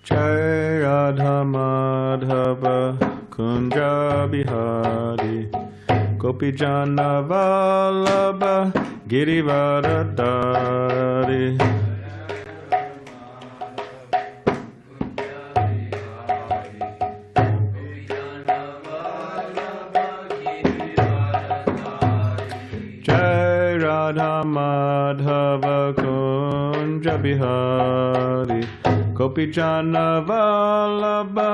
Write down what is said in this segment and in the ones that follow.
Jai Radha Madhava Kunja Bihari Gopijana Vallabha Girivaradari. Jai Radha Madhava Kunja Bihari Gopijana Vallabha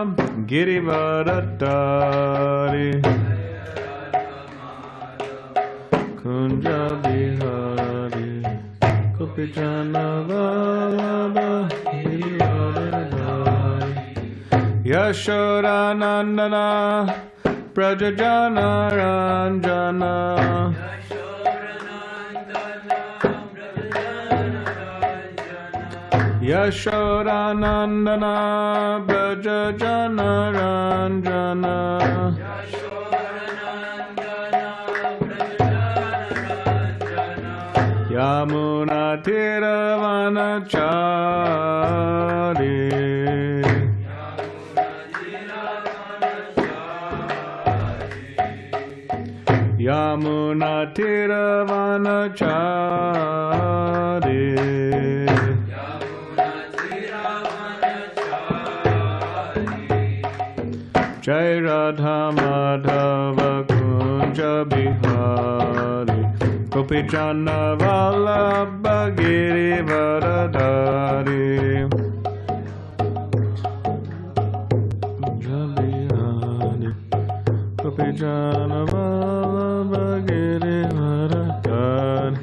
Girivaradari. Kunja Bihari Gopijana Vallabha Girivaradari. Yashodanandana Prajajana Ranjana. Yashodanandana Prajajana Ranjana. Yamuna Tiravanachari. Yamuna Tiravanachari. Jai Radha Madhava Kunja Bihari Gopijana Vallabha Girivaradari. Kunja Bihari Gopijana Vallabha Girivaradari.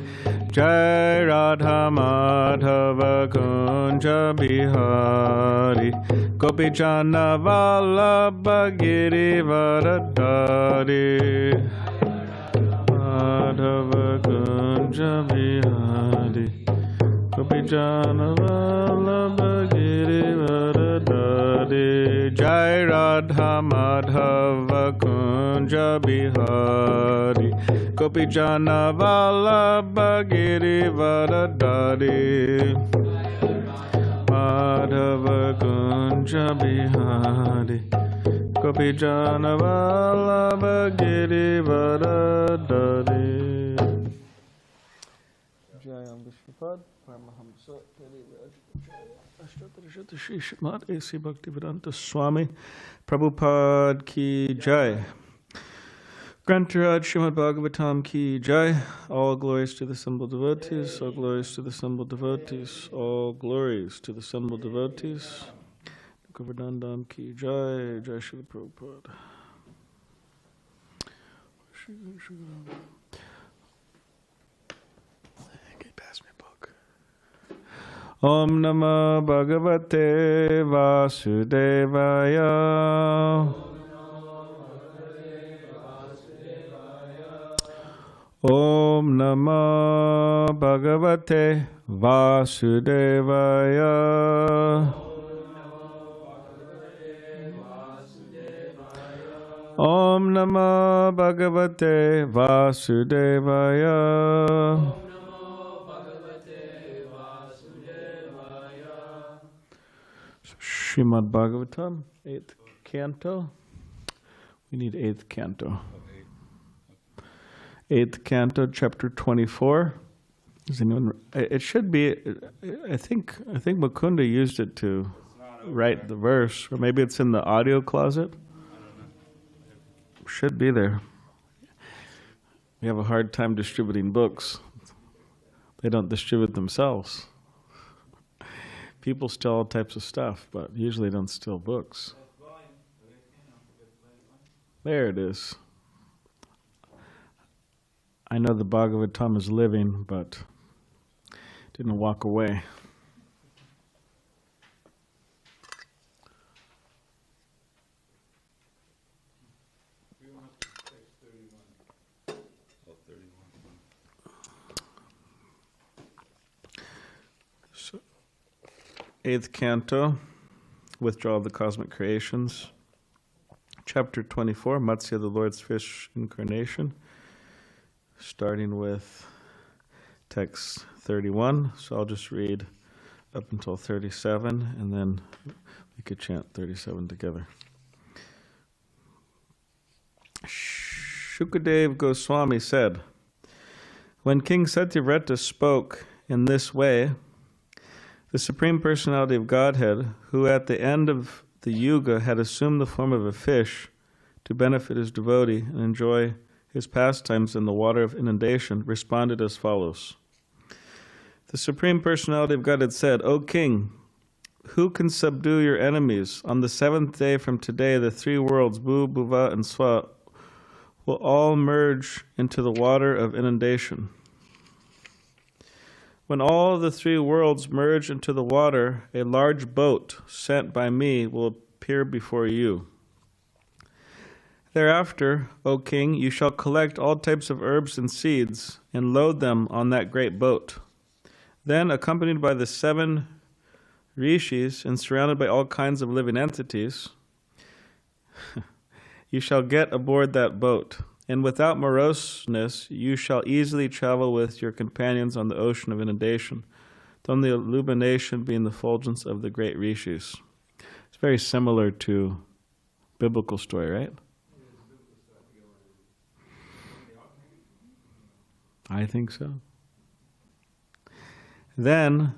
Jai Radha Madhava Kunja Bihari Gopijana Vallabha Girivaradari. Madhava Kunja Bihari Gopijana Vallabha Girivaradari. Jai Radha Madhava Kunja Bihari Gopijana Vallabha Girivaradari. Madhava Kunja Bihari Gopijana Vallabha Girivaradari. Jayam Vishwapad Paramahamsa Ashtatarishata Shri Srimad A.C. Bhaktivedanta Swami Prabhupada Ki Jai. Grantaraj Srimad Bhagavatam Ki Jai. All glories to the assembled devotees, all glories to the assembled devotees, all glories to the assembled devotees. Govardhan Ki Jai, Jai Shri Prabhupada. Okay, pass me a book. Om Namah Bhagavate Vasudevaya. Om Namah Bhagavate Vasudevaya. Om Namah Bhagavate Vasudevaya. Srimad Bhagavatam, 8th canto. We need 8th canto. 8th canto, chapter 24. Does anyone? It should be. I think Mukunda used it to write the verse, or maybe it's in the audio closet. Should be there. We have a hard time distributing books. They don't distribute themselves. People steal all types of stuff, but usually don't steal books. There it is. I know the Bhagavatam is living, but didn't walk away. So, 8th canto, Withdrawal of the Cosmic Creations, chapter 24, Matsya, the Lord's Fish Incarnation. Starting with text 31, so I'll just read up until 37, and then we could chant 37 together. Shukadev Goswami said, when King Satyavrata spoke in this way, the Supreme Personality of Godhead, who at the end of the Yuga had assumed the form of a fish to benefit his devotee and enjoy his pastimes in the water of inundation, responded as follows. The Supreme Personality of Godhead said, O King, who can subdue your enemies? On the seventh day from today, the three worlds, Bhuvaḥ and Svaḥ, will all merge into the water of inundation. When all the three worlds merge into the water, a large boat sent by me will appear before you. Thereafter, O King, you shall collect all types of herbs and seeds and load them on that great boat. Then, accompanied by the 7 rishis and surrounded by all kinds of living entities, you shall get aboard that boat, and without moroseness you shall easily travel with your companions on the ocean of inundation, the only illumination being the effulgence of the great rishis. It's very similar to biblical story, right? I think so. Then,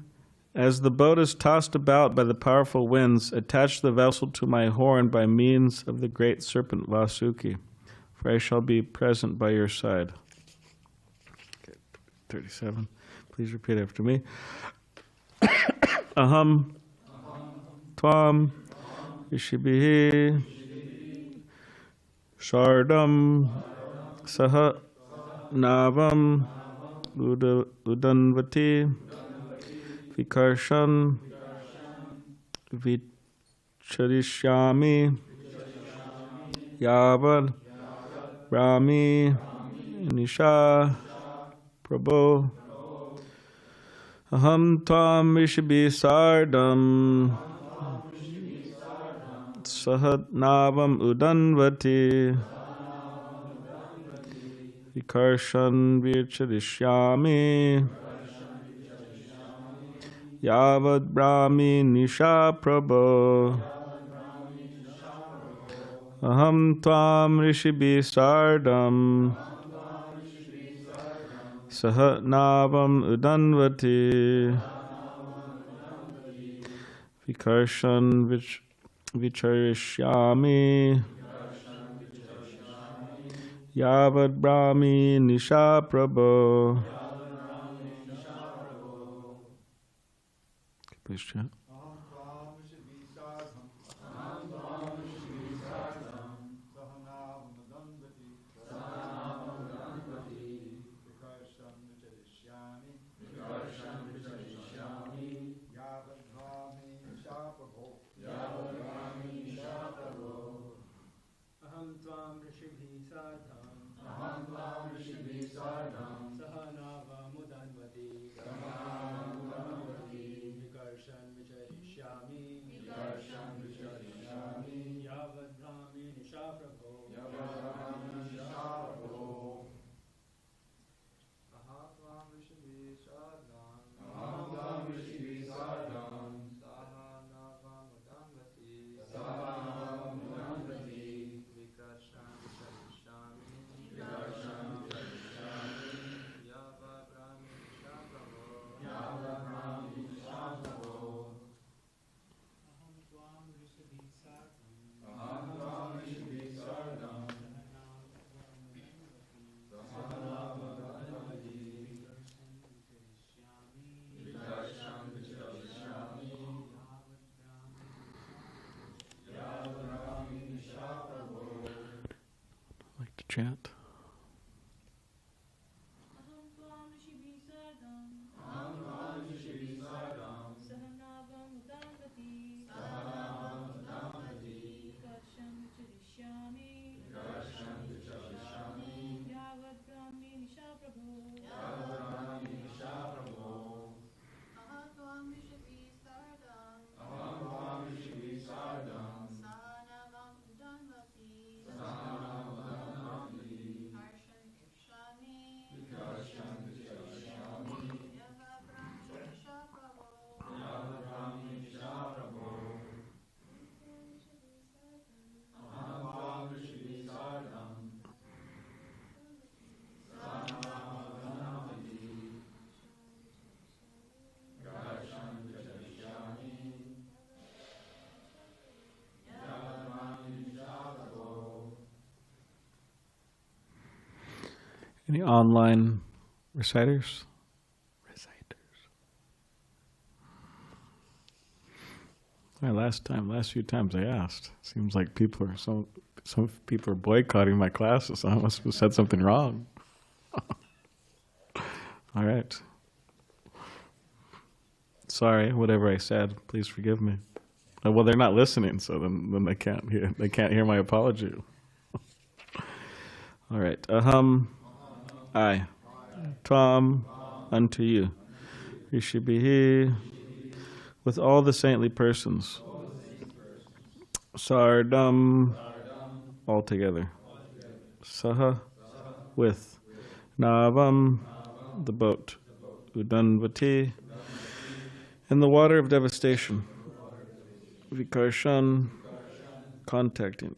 as the boat is tossed about by the powerful winds, attach the vessel to my horn by means of the great serpent Vasuki, for I shall be present by your side. Okay, 37. Please repeat after me. Aham Tvam Ishibhihi Shardam Saha Navam Udanvati Vikarshan Vicharishyami Yavad Brahmi Nisha Prabhu Aham Tvam Rishabhi Sardam Sahat Navam Udanvati Vikarshan Vicharishyami Yavad Brahmi Nisha Prabhu Aham Tvam Rishabhi Sardam Sahat Navam Udanvati Vikarshan Vicharishyami Yavad Brahmi Nisha Prabhu. Please chant. Chant. Any online reciters? Last few times I asked. Seems like some people are boycotting my classes. So I must have said something wrong. All right. Sorry, whatever I said. Please forgive me. Well, they're not listening, so then they can't hear my apology. All right. Aham, I, Tvam, unto you, Rishibihi, with all the saintly persons, Sardam, altogether, Saha, with, Navam, the boat, Udanvati, in the water of devastation, Vikarshan, contacting,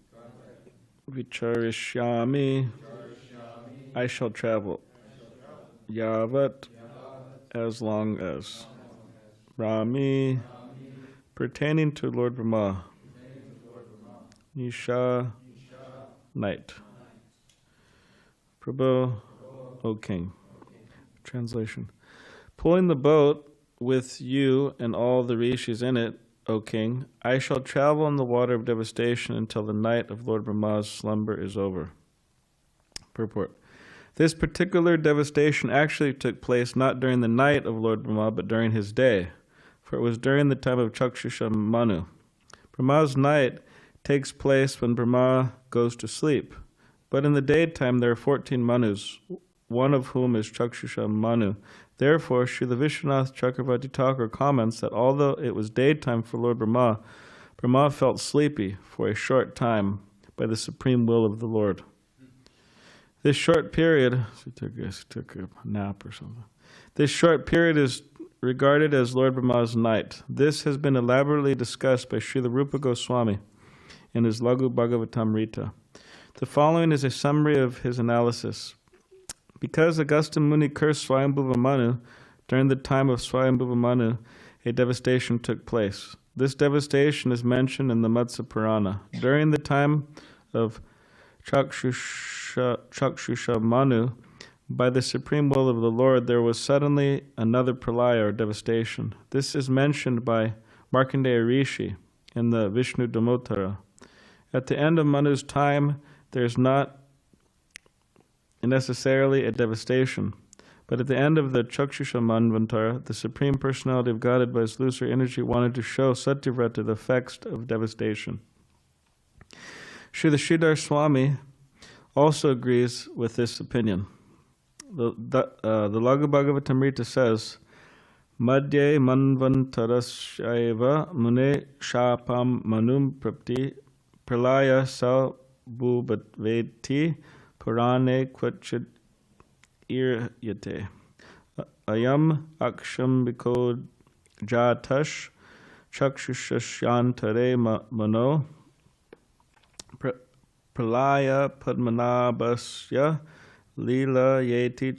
Vicharishyami, I shall travel, Yavat, as long as, Rami, pertaining to Lord Brahma, Nisha, night. Prabhu, O King. Translation. Pulling the boat with you and all the rishis in it, O King, I shall travel in the water of devastation until the night of Lord Brahma's slumber is over. Purport. This particular devastation actually took place not during the night of Lord Brahma, but during his day, for it was during the time of Chakshusha Manu. Brahma's night takes place when Brahma goes to sleep, but in the daytime there are 14 Manus, one of whom is Chakshusha Manu. Therefore, Srila Vishwanath Chakravarti Thakur comments that although it was daytime for Lord Brahma, Brahma felt sleepy for a short time by the supreme will of the Lord. This short period, he took a nap or something. This short period is regarded as Lord Brahma's night. This has been elaborately discussed by Srila Rupa Goswami in his Lagu Bhagavatam Rita. The following is a summary of his analysis. Because Agastya Muni cursed Swayambhuva Manu, during the time of Swayambhuva Manu, a devastation took place. This devastation is mentioned in the Matsya Purana. During the time of Chakshusha Manu, by the supreme will of the Lord, there was suddenly another pralaya or devastation. This is mentioned by Markandeya Rishi in the Vishnu Damotara. At the end of Manu's time, there is not necessarily a devastation, but at the end of the Chakshusha Manvantara, the Supreme Personality of Godhead by his lucid energy wanted to show Satyavrata the effects of devastation. Srila Sridhar Swami also agrees with this opinion. The Lagu Bhagavatamrita says, Madhye manvantarasyaiva mune shapam manum prapti pralaya sa bhubatveti purane kvachit iryate ayam aksham biko jatash chakshushyantare mano pralaya padmanabhasya lila yeti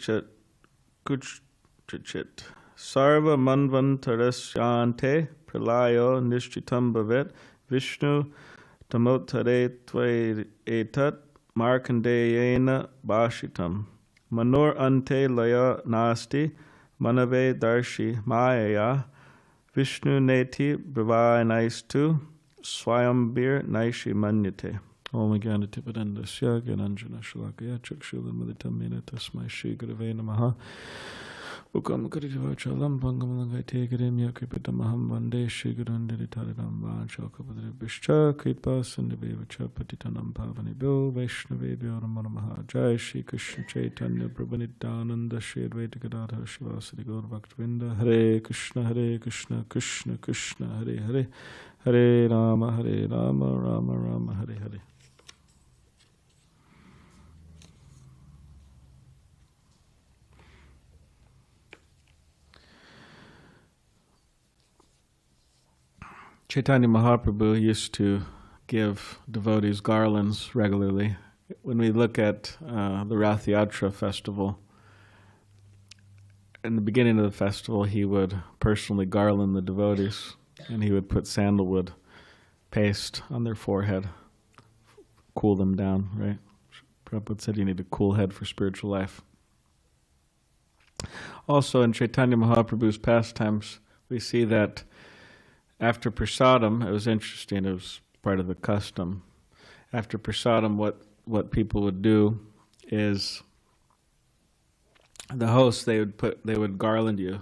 kuchit sarva manvantarasyante pralayo nishchitam bhavet vishnu tamotare tvai etat markandeyena bhashitam manor ante laya nasti manave darshi maya vishnu neti bhavanaistu swayambir naishi manyate. Om Gyanatipadandasya Gyananjana Shalakaya Chakshulamilitamina Tasmai Shri Gurave Namaha Ukam Karitivachalam Pangamalangate Grimya Kripitamaham Vande Shri Gurunditaridam Vanchakapadri Bishcha Kripa Sandhivevacha Patitanam Pavanibhyo Vaishnavebhyo Namaha Jai Shri Krishna Chaitanya Prabhu-Nityananda Shri Advaita Gadadhar Shivasadi Gaur Bhaktavinda Hare Krishna Krishna Krishna Hare Hare Hare Rama Rama Rama Hare Hare. Chaitanya Mahaprabhu used to give devotees garlands regularly. When we look at the Rath Yatra festival, in the beginning of the festival, he would personally garland the devotees, and he would put sandalwood paste on their forehead, cool them down, right? Prabhupada said you need a cool head for spiritual life. Also in Chaitanya Mahaprabhu's pastimes, we see that after prasadam, it was interesting, it was part of the custom. After prasadam, what people would do is the hosts, they would garland you.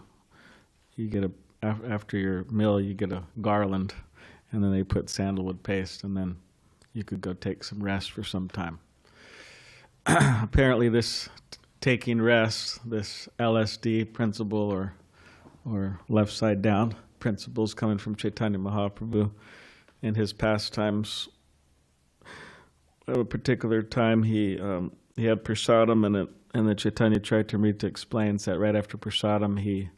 You get after your meal, you get a garland, and then they put sandalwood paste, and then you could go take some rest for some time. Apparently this taking rest, this LSD principle or left side down principles coming from Chaitanya Mahaprabhu in his pastimes. At a particular time he had prasadam, and the Chaitanya Charitamrita explains that right after prasadam he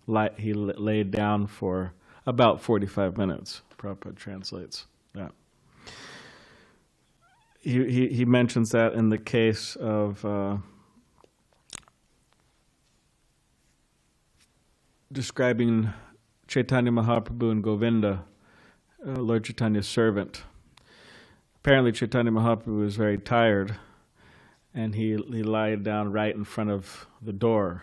laid down for about 45 minutes. Prabhupada translates that. He mentions that in the case of describing Chaitanya Mahaprabhu and Govinda, Lord Chaitanya's servant. Apparently Chaitanya Mahaprabhu was very tired, and he lied down right in front of the door.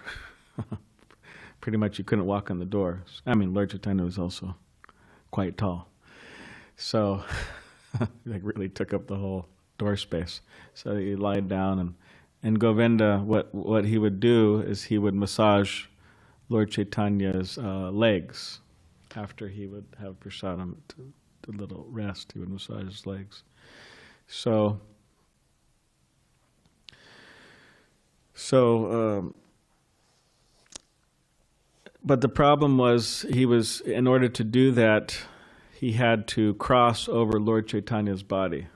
Pretty much you couldn't walk on the door. I mean, Lord Chaitanya was also quite tall. So, like really took up the whole door space. So he lied down, and Govinda, what he would do is he would massage Lord Chaitanya's legs. After he would have prasadam, to a little rest, he would massage his legs. So but the problem was, in order to do that, he had to cross over Lord Chaitanya's body.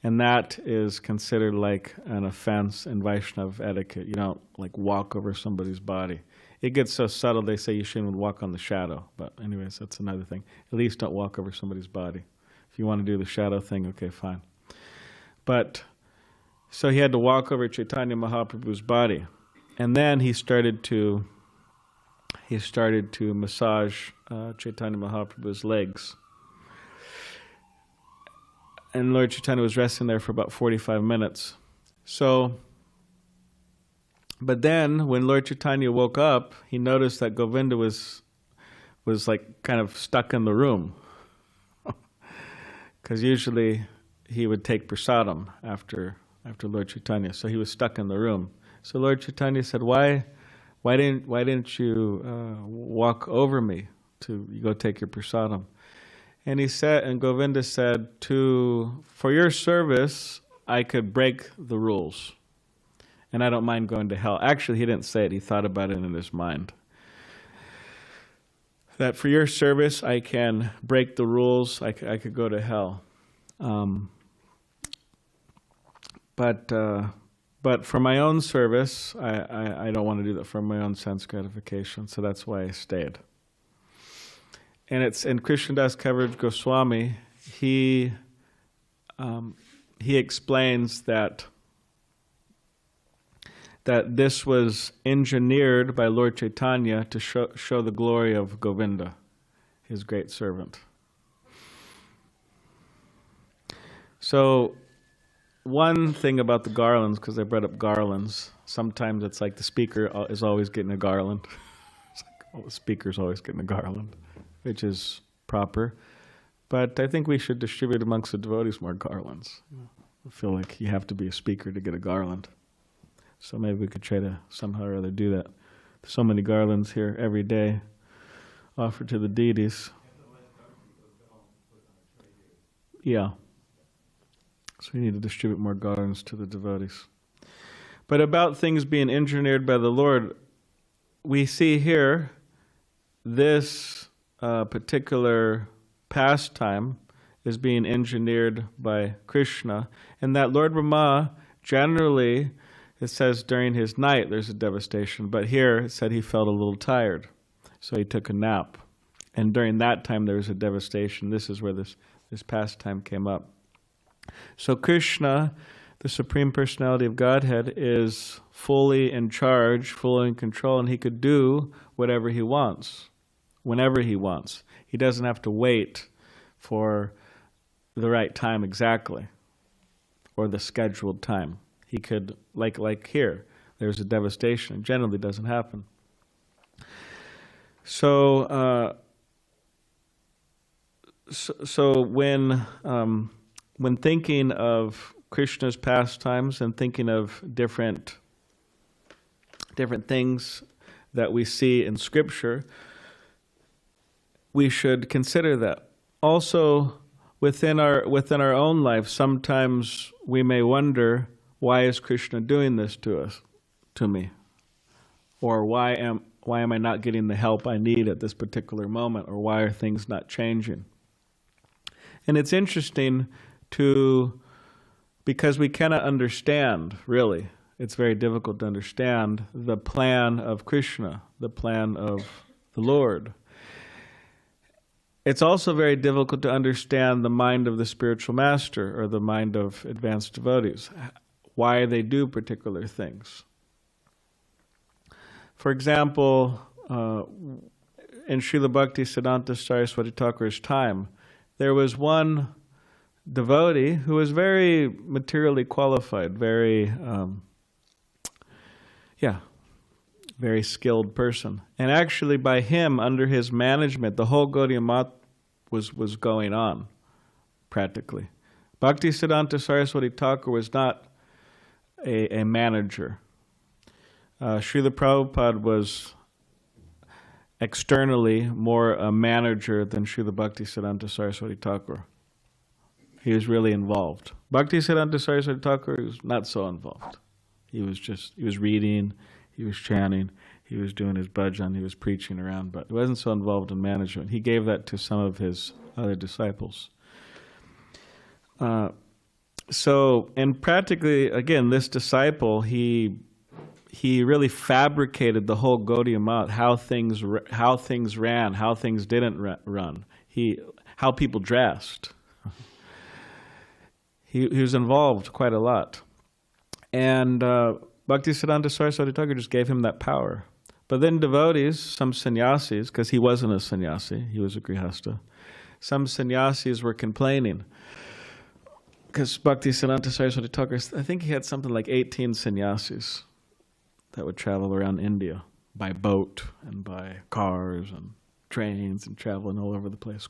And that is considered like an offense in Vaishnava etiquette. You don't like walk over somebody's body. It gets so subtle, they say you shouldn't walk on the shadow. But anyways, that's another thing. At least don't walk over somebody's body. If you want to do the shadow thing, okay, fine. But, so he had to walk over Chaitanya Mahaprabhu's body. And then he started to massage Chaitanya Mahaprabhu's legs. And Lord Chaitanya was resting there for about 45 minutes. So, but then when Lord Chaitanya woke up, he noticed that Govinda was like kind of stuck in the room. Because usually he would take prasadam after Lord Chaitanya. So he was stuck in the room. So Lord Chaitanya said, why didn't you walk over me to go take your prasadam? And he said, and Govinda said, for your service, I could break the rules, and I don't mind going to hell. Actually, he didn't say it. He thought about it in his mind. That for your service, I can break the rules. I could go to hell. But for my own service, I don't want to do that for my own sense gratification. So that's why I stayed. And it's in Krishnadas Kaviraj Goswami, he explains that this was engineered by Lord Chaitanya to show the glory of Govinda, his great servant. So one thing about the garlands, because I brought up garlands, sometimes it's like the speaker is always getting a garland. It's like, the speaker's always getting a garland, which is proper. But I think we should distribute amongst the devotees more garlands. I feel like you have to be a speaker to get a garland. So maybe we could try to somehow or other do that. There's so many garlands here every day offered to the deities. Yeah. So we need to distribute more garlands to the devotees. But about things being engineered by the Lord, we see here this particular pastime is being engineered by Krishna, and that Lord Brahma generally, it says during his night there's a devastation, but here it said he felt a little tired, so he took a nap. And during that time there was a devastation. This is where this pastime came up. So Krishna, the Supreme Personality of Godhead, is fully in charge, fully in control, and he could do whatever he wants, whenever he wants. He doesn't have to wait for the right time exactly, or the scheduled time. He could, like here, there's a devastation. It generally doesn't happen. So, when thinking of Krishna's pastimes and thinking of different things that we see in Scripture, we should consider that. Also, within our own life, sometimes we may wonder, why is Krishna doing this to me? Or why am I not getting the help I need at this particular moment? Or why are things not changing? And it's interesting because we cannot understand, really. It's very difficult to understand the plan of Krishna, the plan of the Lord. It's also very difficult to understand the mind of the spiritual master or the mind of advanced devotees, why they do particular things. For example, in Srila Bhakti Siddhanta Saraswati Thakur's time, there was one devotee who was very materially qualified, very skilled person. And actually by him, under his management, the whole Gaudiya Math was going on, practically. Bhakti Siddhanta Saraswati Thakur was not a manager. Srila Prabhupada was externally more a manager than Srila Bhakti Siddhanta Saraswati Thakur. He was really involved. Bhakti Siddhanta Saraswati Thakur was not so involved. He was reading, he was chanting, he was doing his bhajan, he was preaching around, but he wasn't so involved in management. He gave that to some of his other disciples. And practically, again, this disciple, he really fabricated the whole Gaudiya Math, how things ran, how things didn't run, how people dressed. He was involved quite a lot. And Bhaktisiddhanta Saraswati Thakur just gave him that power. But then devotees, some sannyasis, because he wasn't a sannyasi, he was a grihasta, some sannyasis were complaining. Because Bhaktisiddhanta Saraswati Thakur, I think he had something like 18 sannyasis that would travel around India by boat and by cars and trains and traveling all over the place.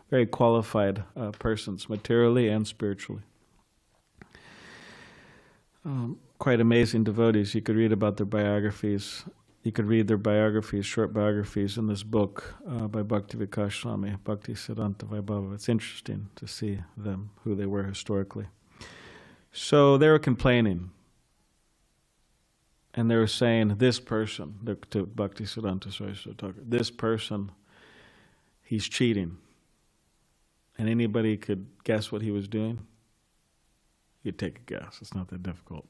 Very qualified persons, materially and spiritually. Quite amazing devotees. You could read about their biographies. You could read their biographies, short biographies, in this book by Bhakti Vikas Swami, Bhakti Siddhanta Vaibhava. It's interesting to see them, who they were historically. So they were complaining. And they were saying, this person, to Bhakti Siddhanta Saraswati Thakur, this person, he's cheating. And anybody could guess what he was doing? You'd take a guess. It's not that difficult.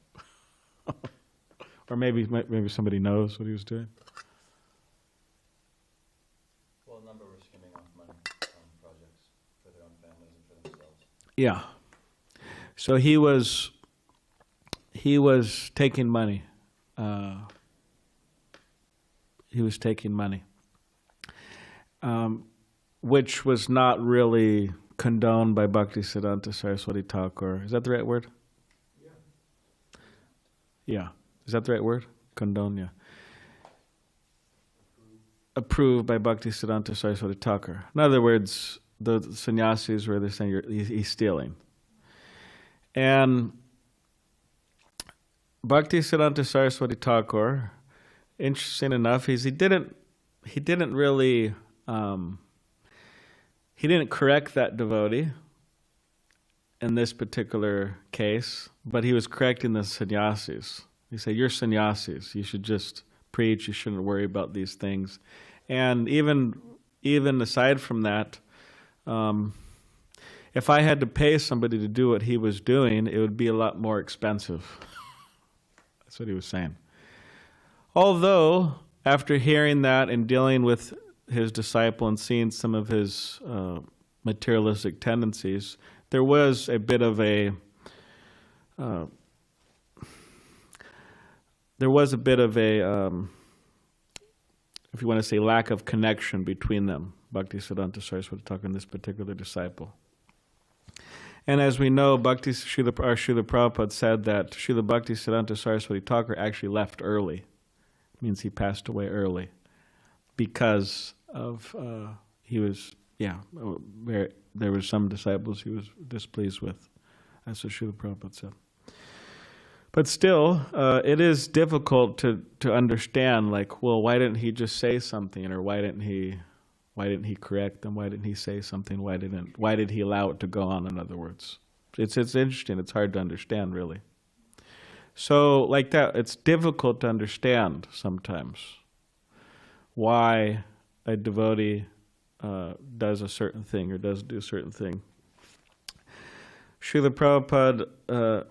Or maybe somebody knows what he was doing. Well, a number were skimming off money on projects for their own families and for themselves. Yeah. So he was taking money. He was taking money, which was not really condoned by Bhakti Siddhanta Saraswati Thakur. Is that the right word? Yeah. Yeah. Is that the right word? Condone, yeah. Approved by Bhakti Siddhanta Saraswati Thakur. In other words, the sannyasis were saying he's stealing. And Bhakti Siddhanta Saraswati Thakur, interesting enough, he didn't really he didn't correct that devotee in this particular case, but he was correcting the sannyasis. He said, "You're sannyasis. You should just preach. You shouldn't worry about these things." And even aside from that, if I had to pay somebody to do what he was doing, it would be a lot more expensive. That's what he was saying. Although, after hearing that and dealing with his disciple and seeing some of his materialistic tendencies, there was a bit of a if you want to say, lack of connection between them, Bhakti Siddhanta Saraswati Thakur and this particular disciple. And as we know, Srila Prabhupada said that Srila Bhakti Siddhanta Saraswati Thakur actually left early. It means he passed away early. because of he was there were some disciples he was displeased with. That's what Srila Prabhupada said. But still, it is difficult to understand. Like, well, why didn't he just say something, or why didn't he correct them? Why didn't he say something? Why did he allow it to go on? In other words, it's interesting. It's hard to understand, really. So, like that, it's difficult to understand sometimes why a devotee does a certain thing or doesn't do a certain thing. Srila Prabhupada,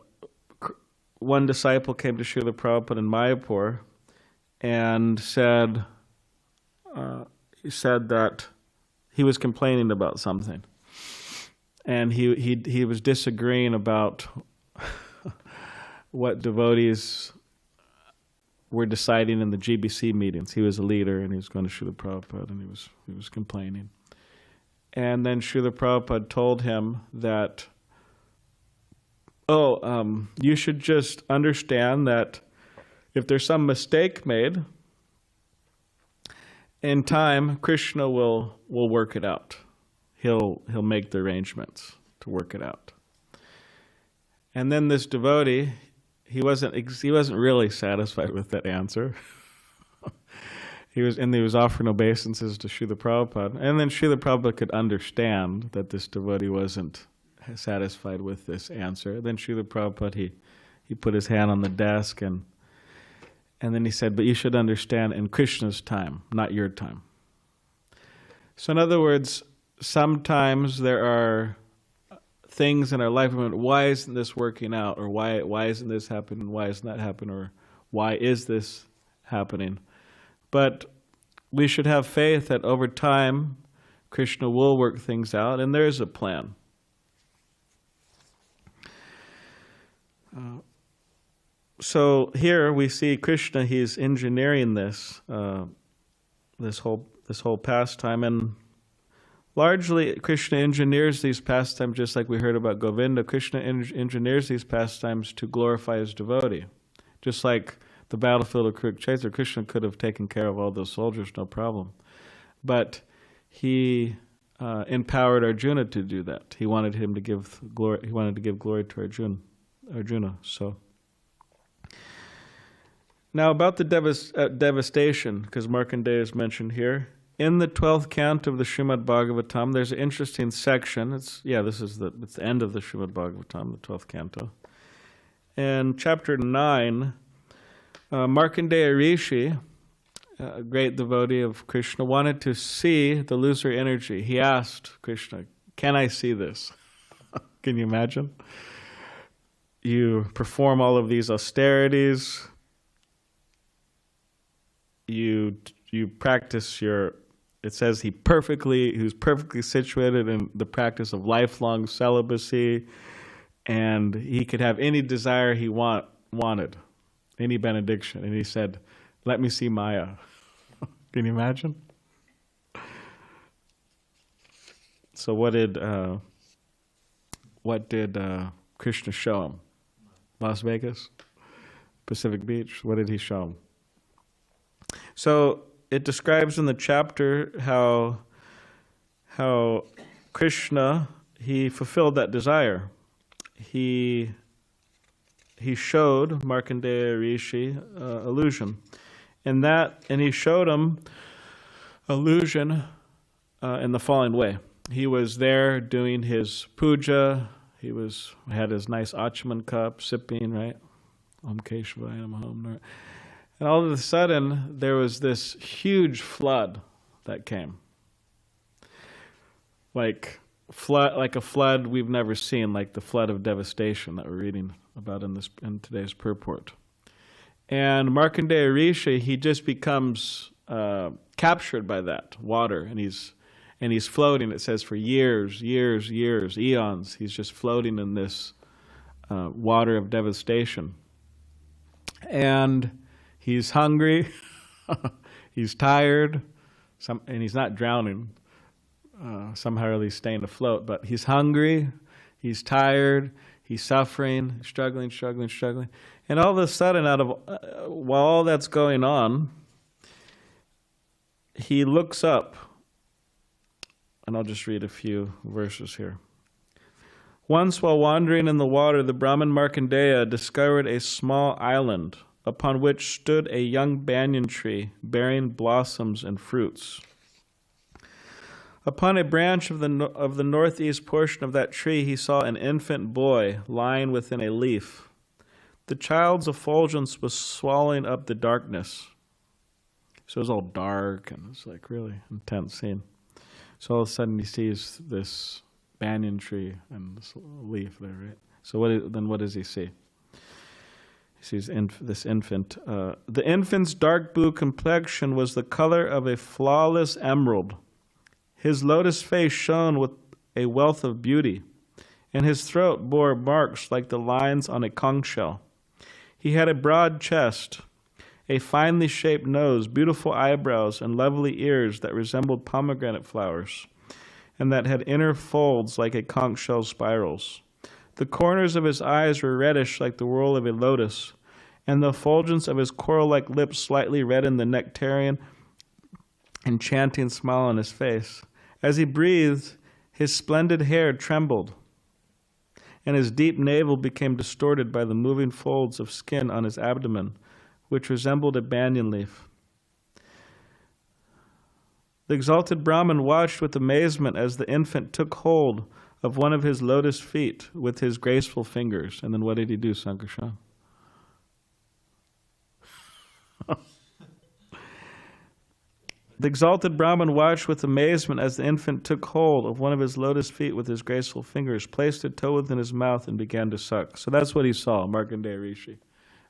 one disciple came to Srila Prabhupada in Mayapur and said that he was complaining about something, and he was disagreeing about what devotees were deciding in the GBC meetings. He was a leader, and he was going to Srila Prabhupada, and he was complaining. And then Srila Prabhupada told him that, you should just understand that if there's some mistake made, in time, Krishna will work it out. He'll make the arrangements to work it out. And then this devotee, he wasn't really satisfied with that answer. He was offering obeisances to Srila Prabhupada, and then Srila Prabhupada could understand that this devotee wasn't satisfied with this answer. Then Srila Prabhupada, he put his hand on the desk, and then he said, but you should understand in Krishna's time, not your time. So in other words, sometimes there are things in our life, why isn't this working out? Or why isn't this happening? Why isn't that happening? Or why is this happening? But we should have faith that over time, Krishna will work things out, and there is a plan. So here we see Krishna, he's engineering this whole pastime, and largely Krishna engineers these pastimes just like we heard about Govinda. Krishna engineers these pastimes to glorify his devotee. Just like the battlefield of Kurukshetra, Krishna could have taken care of all those soldiers, no problem. But he empowered Arjuna to do that. He wanted him to give glory. He wanted to give glory to Arjuna. So now about the devastation, because Markandeya is mentioned here. In the 12th canto of the Srimad Bhagavatam, there's an interesting section. It's the end of the Srimad Bhagavatam, the 12th canto. And chapter 9, Markandeya Rishi, a great devotee of Krishna, wanted to see the illusory energy. He asked Krishna, can I see this? Can you imagine? You perform all of these austerities, you practice it says he was perfectly situated in the practice of lifelong celibacy, and he could have any desire he wanted, any benediction. And he said, let me see Maya. Can you imagine? So what did Krishna show him? Las Vegas? Pacific Beach? What did he show him? So it describes in the chapter how Krishna, he fulfilled that desire. He showed Markandeya Rishi illusion. And he showed him illusion in the following way. He was there doing his puja. He had his nice Achman cup, sipping, right? Om Keshvaya Namaha. And all of a sudden, there was this huge flood that came. Like a flood we've never seen, like the flood of devastation that we're reading about in today's purport. And Markandeya Rishi, he just becomes captured by that water, and he's floating. It says for years, eons, he's just floating in this water of devastation. And he's hungry, he's tired, and he's not drowning, somehow really staying afloat, but he's hungry, he's tired, he's suffering, struggling. And all of a sudden, while all that's going on, he looks up, and I'll just read a few verses here. Once while wandering in the water, the Brahmin Markandeya discovered a small island upon which stood a young banyan tree bearing blossoms and fruits. Upon a branch of the northeast portion of that tree, he saw an infant boy lying within a leaf. The child's effulgence was swallowing up the darkness. So it was all dark, and it was like really intense scene. So all of a sudden he sees this banyan tree and this leaf there, right? So what does he see? He sees this infant. The infant's dark blue complexion was the color of a flawless emerald. His lotus face shone with a wealth of beauty, and his throat bore marks like the lines on a conch shell. He had a broad chest, a finely shaped nose, beautiful eyebrows, and lovely ears that resembled pomegranate flowers, and that had inner folds like a conch shell spirals. The corners of his eyes were reddish like the whorl of a lotus, and the effulgence of his coral-like lips slightly reddened the nectarian, enchanting smile on his face. As he breathed, his splendid hair trembled, and his deep navel became distorted by the moving folds of skin on his abdomen, which resembled a banyan leaf. The exalted Brahmin watched with amazement as the infant took hold of one of his lotus feet with his graceful fingers. And then what did he do, Sankarshan? The exalted Brahmin watched with amazement as the infant took hold of one of his lotus feet with his graceful fingers, placed a toe within his mouth, and began to suck. So that's what he saw, Markandeya Rishi.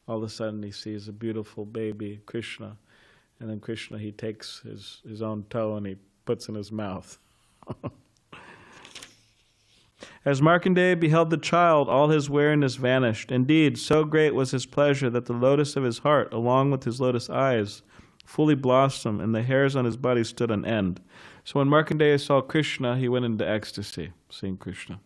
All of a sudden he sees a beautiful baby, Krishna, and then Krishna, he takes his own toe and he puts in his mouth. As Markandeya beheld the child, all his weariness vanished. Indeed, so great was his pleasure that the lotus of his heart, along with his lotus eyes, fully blossomed, and the hairs on his body stood on end. So when Markandeya saw Krishna, he went into ecstasy, seeing Krishna.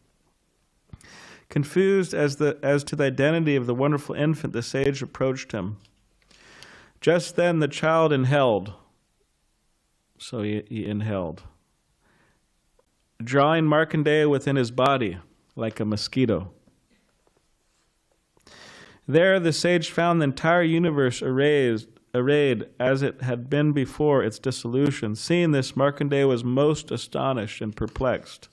Confused as to the identity of the wonderful infant, the sage approached him. Just then the child inhaled. So he inhaled, drawing Markandeya within his body like a mosquito. There the sage found the entire universe arrayed as it had been before its dissolution. Seeing this, Markandeya was most astonished and perplexed.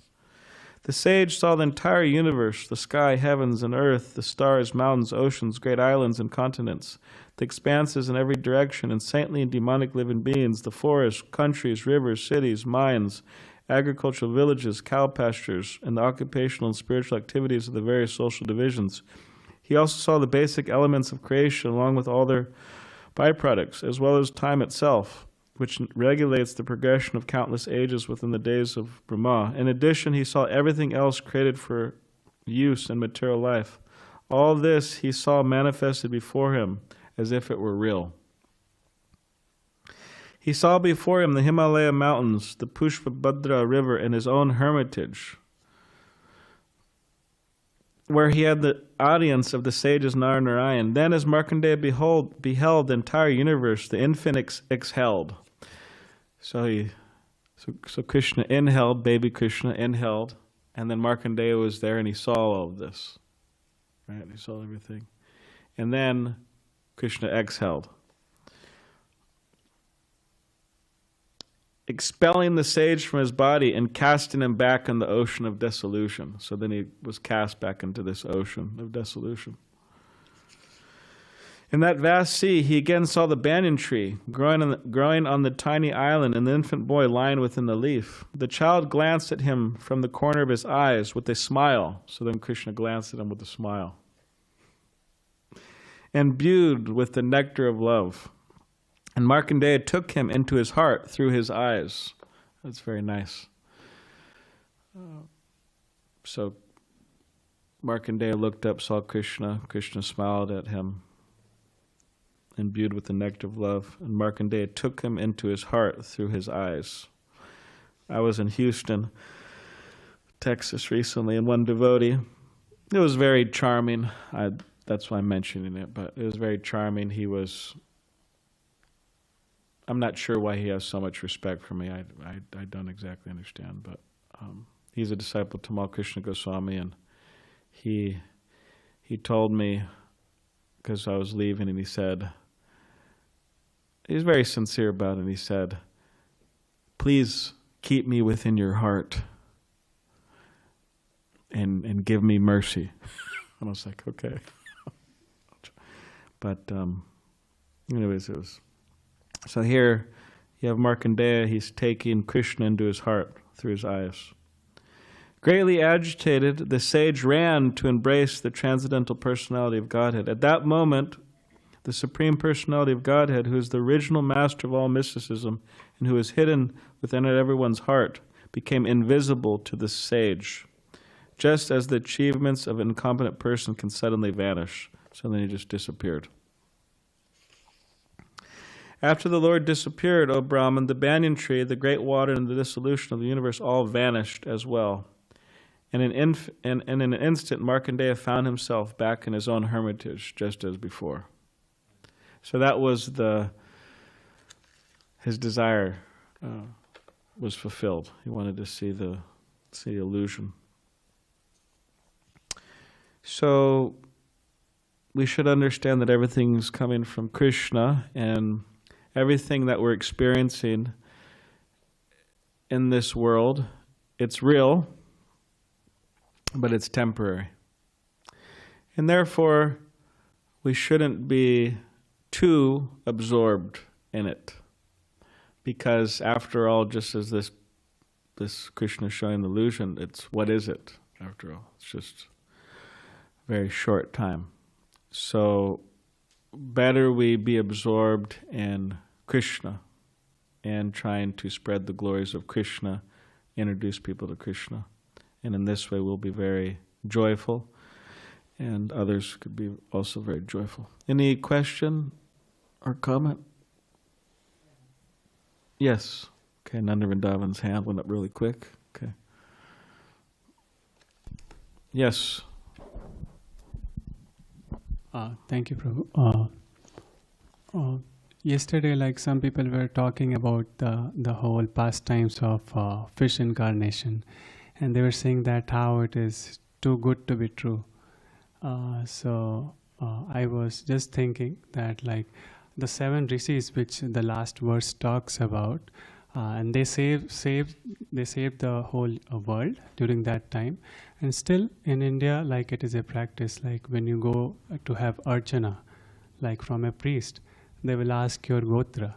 The sage saw the entire universe, the sky, heavens, and earth, the stars, mountains, oceans, great islands, and continents, the expanses in every direction, and saintly and demonic living beings, the forests, countries, rivers, cities, mines, agricultural villages, cow pastures, and the occupational and spiritual activities of the various social divisions. He also saw the basic elements of creation along with all their byproducts, as well as time itself, which regulates the progression of countless ages within the days of Brahma. In addition, he saw everything else created for use in material life. All this he saw manifested before him as if it were real. He saw before him the Himalaya mountains, the Pushpabhadra river, and his own hermitage, where he had the audience of the sages Narayan. Then as Markandeya beheld the entire universe, the infant exhaled. So Krishna inhaled, baby Krishna inhaled, and then Markandeya was there and he saw all of this. Right? He saw everything. And then Krishna exhaled, expelling the sage from his body and casting him back in the ocean of dissolution. So then he was cast back into this ocean of dissolution. In that vast sea, he again saw the banyan tree growing on the tiny island and the infant boy lying within the leaf. The child glanced at him from the corner of his eyes with a smile. So then Krishna glanced at him with a smile, imbued with the nectar of love. And Markandeya took him into his heart through his eyes. That's very nice. So Markandeya looked up, saw Krishna. Krishna smiled at him, imbued with the nectar of love. And Markandeya took him into his heart through his eyes. I was in Houston, Texas recently, and one devotee, it was very charming. That's why I'm mentioning it, but it was very charming. He was I'm not sure why he has so much respect for me. I don't exactly understand, but he's a disciple of Tamal Krishna Goswami, and he told me, because I was leaving, and he said, he's very sincere about it, and he said, please keep me within your heart and give me mercy. And I was like, okay. But anyways, it was. So here you have Markandeya, he's taking Krishna into his heart through his eyes. Greatly agitated, the sage ran to embrace the transcendental personality of Godhead. At that moment, the Supreme Personality of Godhead, who is the original master of all mysticism and who is hidden within everyone's heart, became invisible to the sage, just as the achievements of an incompetent person can suddenly vanish. So then he just disappeared. After the Lord disappeared, O Brahman, the banyan tree, the great water, and the dissolution of the universe all vanished as well. And in an instant, Markandeya found himself back in his own hermitage, just as before. So that was his desire was fulfilled. He wanted to see the illusion. So we should understand that everything's coming from Krishna, and everything that we're experiencing in this world, it's real, but it's temporary. And therefore, we shouldn't be too absorbed in it. Because after all, just as this Krishna showing the illusion, it's what is it after all? It's just a very short time. So better we be absorbed in Krishna and trying to spread the glories of Krishna, introduce people to Krishna. And in this way we'll be very joyful, and others could be also very joyful. Any question or comment? Yes. Okay, Nanda Vrindavan's hand went up really quick. Okay. Yes. Thank you, Prabhu. Yesterday, like some people were talking about the whole pastimes of fish incarnation, and they were saying that how it is too good to be true. So I was just thinking that like the 7 rishis, which the last verse talks about, and they saved the whole world during that time. And still in India, like it is a practice, like when you go to have archana, like from a priest, they will ask your gotra.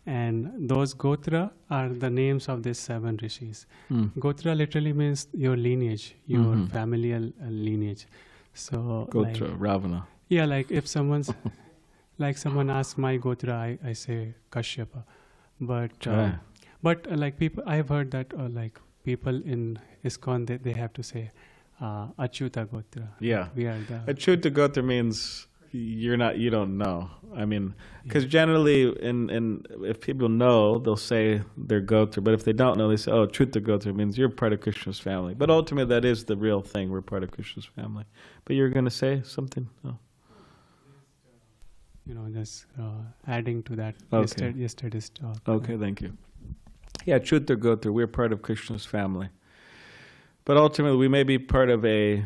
And those gotra are the names of these 7 rishis. Gotra literally means your lineage, your familial lineage. So Gotra, like, Ravana. yeah, like if someone's like someone asks my gotra, I say Kashyapa. But like people, I've heard that like people in ISKCON, they have to say Achyuta Gotra. Yeah. We are the Achyuta Gotra means you don't know. I mean, because generally, if people know, they'll say they're Gotra. But if they don't know, they say, oh, Achyuta Gotra means you're part of Krishna's family. But ultimately, that is the real thing. We're part of Krishna's family. But you're going to say something? Oh. Just adding to that yesterday's talk. Okay, thank you. Yeah, Achyuta Gotra, we're part of Krishna's family. But ultimately, we may be part of a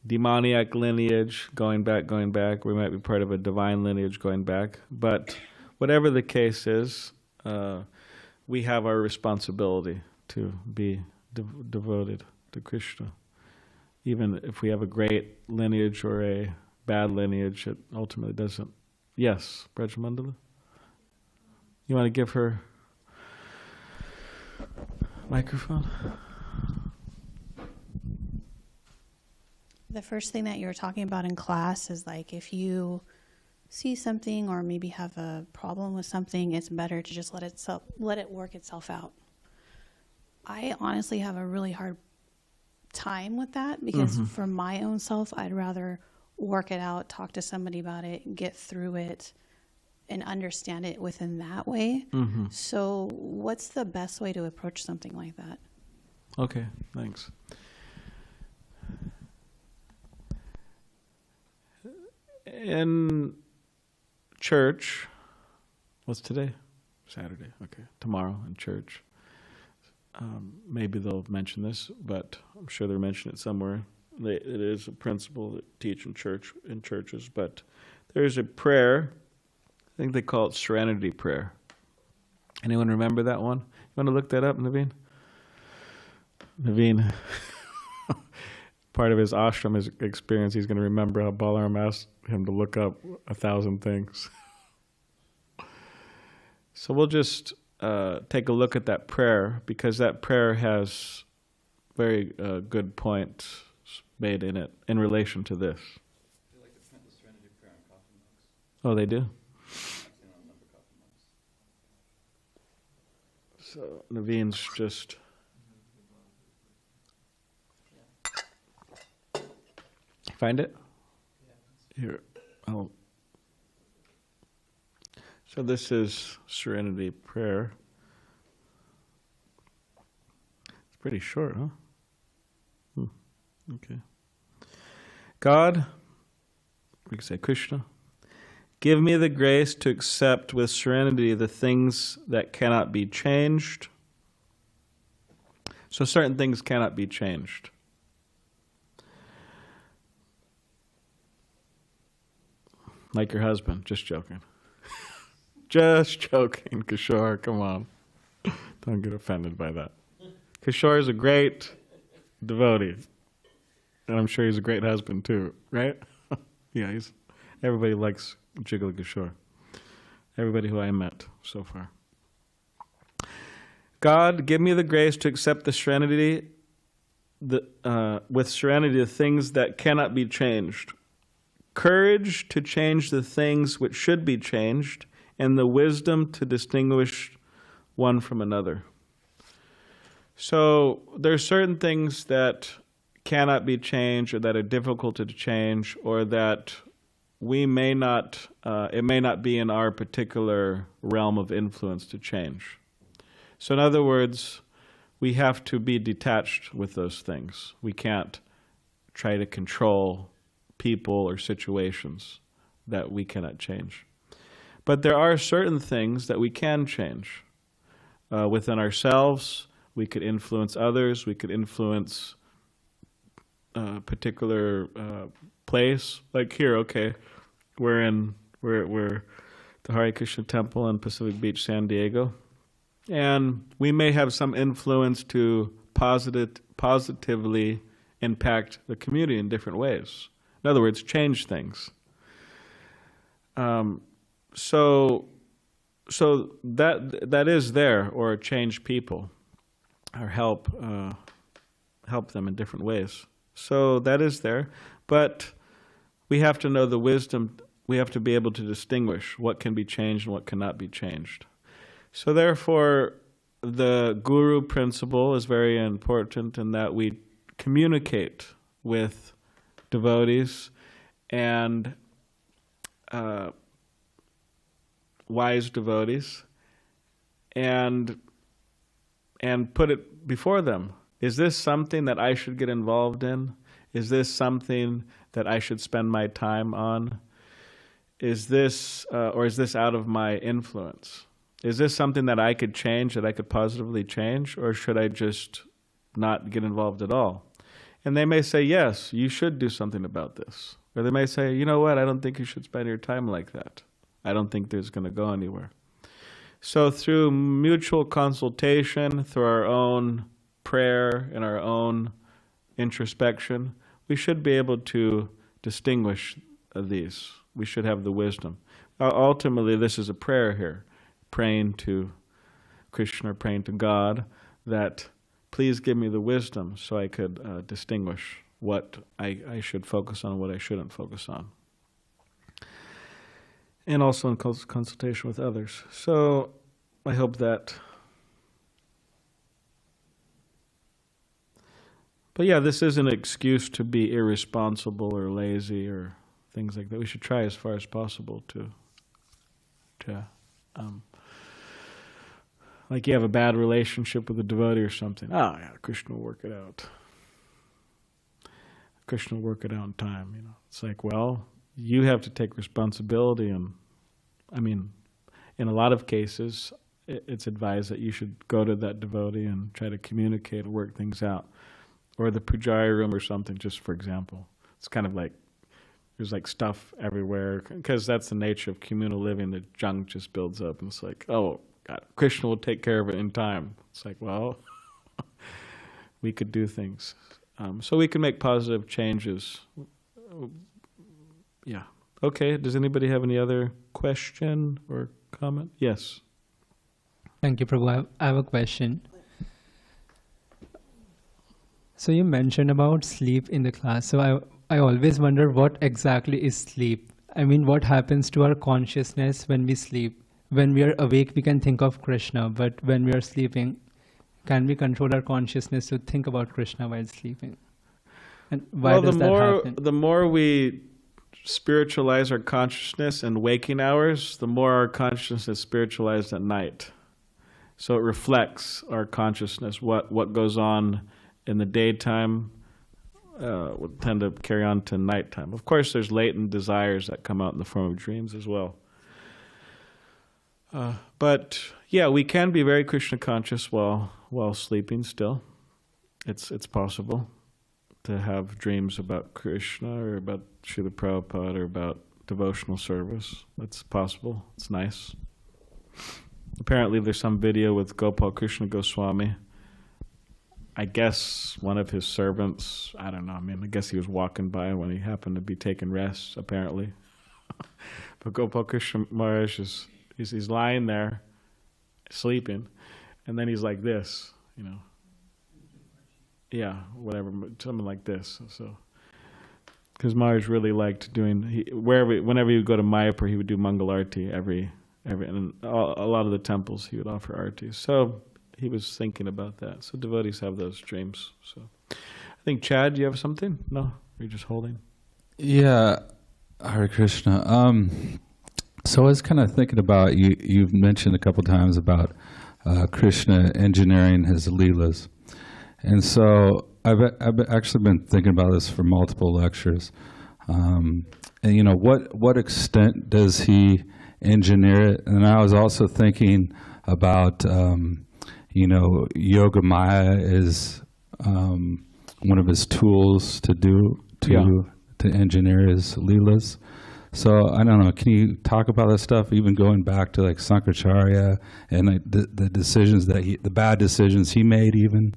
demoniac lineage going back. We might be part of a divine lineage going back. But whatever the case is, we have our responsibility to be devoted to Krishna. Even if we have a great lineage or a bad lineage, it ultimately doesn't. Yes, Brajamandala? You want to give her microphone? The first thing that you were talking about in class is like if you see something or maybe have a problem with something, it's better to just let it work itself out. I honestly have a really hard time with that because for my own self, I'd rather work it out, talk to somebody about it, get through it, and understand it within that way. So what's the best way to approach something like that? Okay, thanks. In church, What's today? Saturday. Okay. Tomorrow in church. Maybe they'll mention this, but I'm sure they'll mention it somewhere. It is a principle that teach in churches, but there's a prayer. I think they call it Serenity Prayer. Anyone remember that one? You want to look that up, Naveen? Naveen, part of his ashram, his experience, he's going to remember how Balaram asked him to look up 1,000 things. So we'll just take a look at that prayer, because that prayer has very good points made in it in relation to this. They like to print the Serenity Prayer on coffee mugs. Oh, they do? I've seen it on a number of coffee mugs. So Naveen's just... Find it? Here. Oh. So this is Serenity Prayer. It's pretty short, huh? Okay. God, we can say Krishna, give me the grace to accept with serenity the things that cannot be changed. So certain things cannot be changed. Like your husband, just joking. Just joking, Kishore, come on. Don't get offended by that. Kishore is a great devotee. And I'm sure he's a great husband too, right? Yeah, everybody likes Jigal Kishore. Everybody who I met so far. God, give me the grace to accept the serenity, with serenity the things that cannot be changed. Courage to change the things which should be changed, and the wisdom to distinguish one from another. So there are certain things that cannot be changed, or that are difficult to change, or that we may not, it may not be in our particular realm of influence to change. So in other words, we have to be detached with those things. We can't try to control people or situations that we cannot change. But there are certain things that we can change. Within ourselves, we could influence others, we could influence a particular place. Like here, okay, we're the Hare Krishna Temple in Pacific Beach, San Diego. And we may have some influence to positively impact the community in different ways. In other words, change things. So that is there, or change people, or help them in different ways. So that is there, but we have to know the wisdom. We have to be able to distinguish what can be changed and what cannot be changed. So therefore, the guru principle is very important in that we communicate with devotees and wise devotees, and put it before them. Is this something that I should get involved in? Is this something that I should spend my time on? Is this, or is this out of my influence? Is this something that I could change, that I could positively change, or should I just not get involved at all? And they may say, yes, you should do something about this. Or they may say, you know what, I don't think you should spend your time like that. I don't think there's going to go anywhere. So through mutual consultation, through our own prayer and our own introspection, we should be able to distinguish these. We should have the wisdom. Ultimately, this is a prayer here, praying to Krishna, praying to God, that please give me the wisdom so I could distinguish what I should focus on and what I shouldn't focus on. And also in consultation with others. So I hope that... But yeah, this isn't an excuse to be irresponsible or lazy or things like that. We should try as far as possible to like you have a bad relationship with a devotee or something. Oh yeah, Krishna will work it out. Krishna will work it out in time, It's like, well, you have to take responsibility, and I mean, in a lot of cases, it's advised that you should go to that devotee and try to communicate or work things out. Or the pujari room or something, just for example. It's kind of like, there's like stuff everywhere, because that's the nature of communal living. The junk just builds up, and it's like, oh, God, Krishna will take care of it in time. It's like, well, we could do things. So we can make positive changes. Yeah. Okay, does anybody have any other question or comment? Yes. Thank you, Prabhu. I have a question. So you mentioned about sleep in the class. So I always wonder what exactly is sleep. I mean, what happens to our consciousness when we sleep? When we are awake, we can think of Krishna, but when we are sleeping, can we control our consciousness to think about Krishna while sleeping? And why does that happen? The more we spiritualize our consciousness in waking hours, the more our consciousness is spiritualized at night. So it reflects our consciousness. What goes on in the daytime would tend to carry on to nighttime. Of course, there's latent desires that come out in the form of dreams as well. But yeah, we can be very Krishna conscious while sleeping still. It's possible to have dreams about Krishna or about Srila Prabhupada or about devotional service. That's possible. It's nice. Apparently there's some video with Gopal Krishna Goswami. I guess one of his servants, I don't know, I guess he was walking by when he happened to be taking rest, apparently. But Gopal Krishna Maharaj he's lying there, sleeping, and then he's like this, Yeah, whatever, something like this. So, because Maharaj really liked doing, whenever he would go to Mayapur, he would do Mangal Arti and a lot of the temples he would offer artis. So he was thinking about that. So devotees have those dreams. So I think, Chad, do you have something? No? Or are you just holding? Yeah, Hare Krishna. So I was kind of thinking about, you've mentioned a couple times about Krishna engineering his Leelas. And so I've actually been thinking about this for multiple lectures. And what extent does he engineer it? And I was also thinking about, Yoga Maya is one of his tools to engineer his Leelas. So I don't know, can you talk about that stuff, even going back to like Sankaracharya and the decisions the bad decisions he made even,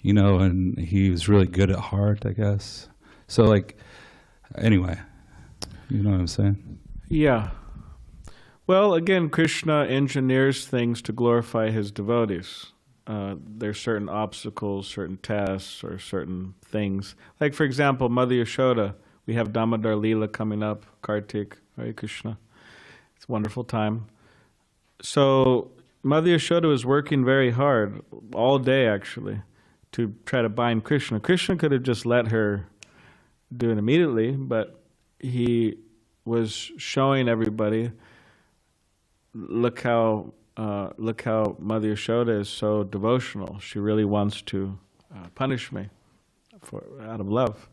and he was really good at heart, I guess. So anyway, you know what I'm saying? Yeah. Well, again, Krishna engineers things to glorify his devotees. There's certain obstacles, certain tests, or certain things. Like, for example, Mother Yashoda, we have Damodar Leela coming up, Kartik, Hare Krishna. It's a wonderful time. So Mother Yashoda was working very hard, all day actually, to try to bind Krishna. Krishna could have just let her do it immediately, but he was showing everybody, look how Mother Yashoda is so devotional. She really wants to punish me out of love.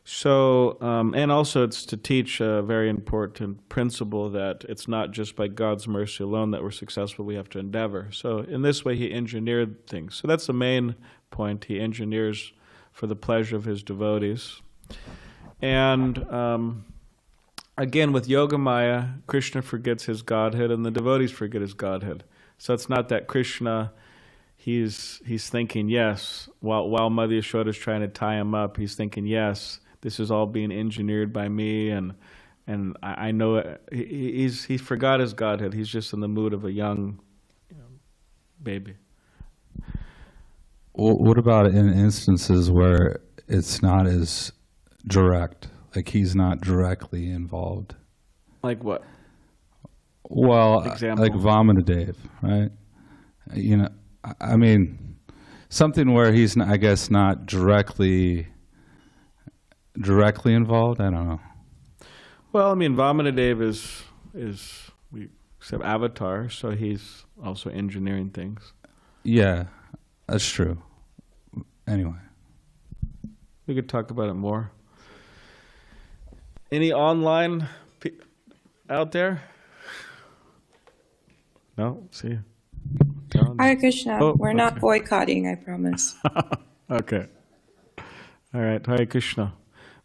So, and also it's to teach a very important principle that it's not just by God's mercy alone that we're successful, we have to endeavor. So in this way he engineered things. So that's the main point. He engineers for the pleasure of his devotees. And again, with Yoga Maya, Krishna forgets his Godhead and the devotees forget his Godhead. So it's not that Krishna, he's thinking, yes, while Mother Yashoda is trying to tie him up, he's thinking, yes, this is all being engineered by me, and I know he forgot his Godhead. He's just in the mood of a young baby. Well, what about in instances where it's not as direct, like he's not directly involved? Like what? Well, example? Like Vamanadev, right? Something where he's, I guess, not directly involved. I don't know. Well, Vamanadev is we accept avatar, so he's also engineering things. Yeah, that's true. Anyway, we could talk about it more. Any online out there? No? See you. John? Hare Krishna. Oh, We're not okay. boycotting, I promise. Okay. All right. Hare Krishna.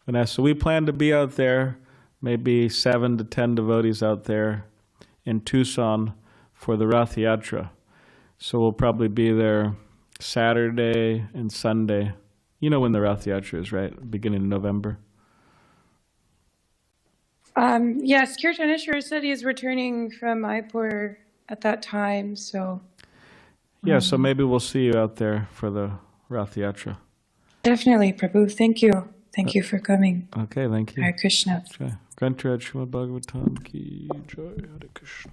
Vanessa, we plan to be out there, maybe 7 to 10 devotees out there in Tucson for the Rath Yatra. So we'll probably be there Saturday and Sunday. You know when the Rath Yatra is, right? Beginning of November. Yes, Kirtaneshwar said he's returning from Mayapur at that time, so Yeah, so maybe we'll see you out there for the Rath Yatra. definitely, Prabhu. Thank you. Thank you for coming. Okay, thank you. Hare Krishna. Jai. Grantaraj Srimad Bhagavatam ki jai. Hare Krishna.